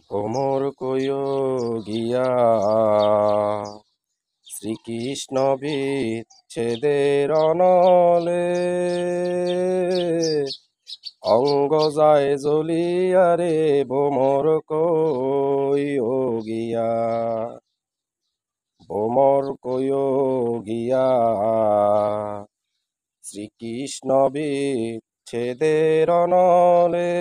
ভ্রমর কইও গিয়া শ্রীকৃষ্ণ বিচ্ছেদের অনলে অঙ্গ যায় জ্বলিয়া রে ভ্রমর কইও গিয়া ভ্রমর কইও গিয়া শ্রীকৃষ্ণ বিচ্ছেদের অনলে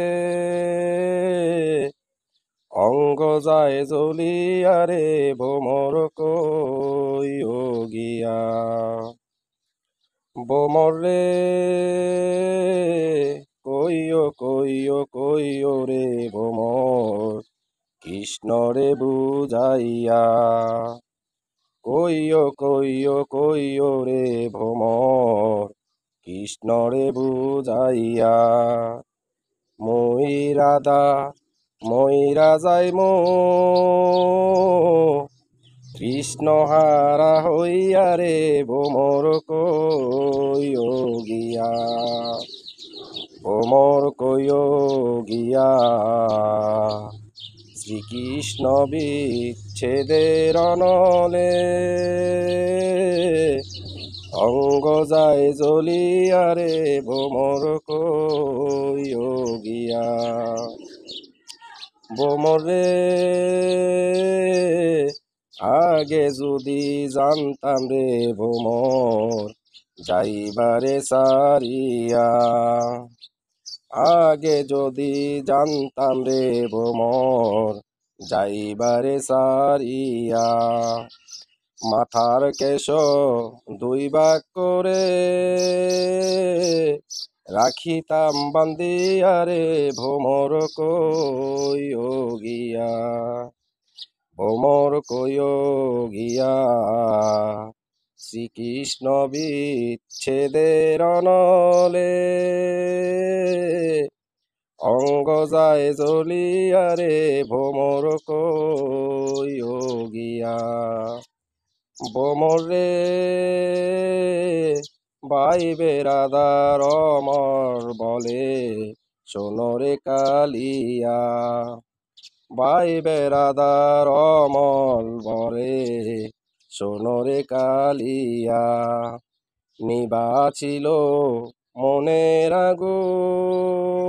অঙ্গ যায় জ্বলিয়া রে ভ্রমর কইও গিয়া ভ্রমর রে কইও রে ভ্রমর কৃষ্ণ রে বুঝাইয়া কইও রে ভ্রমর কৃষ্ণ রে বুঝাইয়া ময়রা যাই কৃষ্ণ হারা হইয়া রে ভ্রমর কইও গিয়া ভ্রমর কইও গিয়া শ্রীকৃষ্ণ বিচ্ছেদের অনলে অঙ্গ যায় জ্বলিয়া রে ভ্রমর কইও গিয়া ভ্রমর রে আগে যদি জানতাম রে ভ্রমর যাইবারে সারিয়া আগে যদি জানতাম রে ভ্রমর যাইবারে সারিয়া মাথার কেশ দুই ভাগ করে রাখিতাম বান্দিয়া রে ভ্রমর কইও গিয়া ভ্রমর কইও গিয়া শ্রীকৃষ্ণ বিচ্ছেদের অনলে অঙ্গ যায় জ্বলিয়া রে ভ্রমর কইও গিয়া ভ্রমর রে ভাই বেরাদার অমর বলে সোনরে কালিয়া ভাই বেরাদার অমল বলে সোনরে কালিয়া নিবাছিল মনের আগুন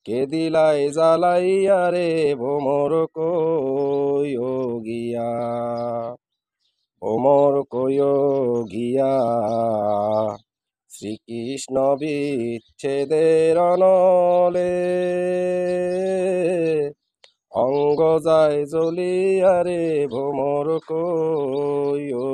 কে দিলাই জ্বালাইয়া রে ভ্রমর কইও গিয়া ভ্রমর কইও গিয়া শ্রীকৃষ্ণ বিচ্ছেদের অনলে অঙ্গ যায় জ্বলিয়া রে ভ্রমর কইও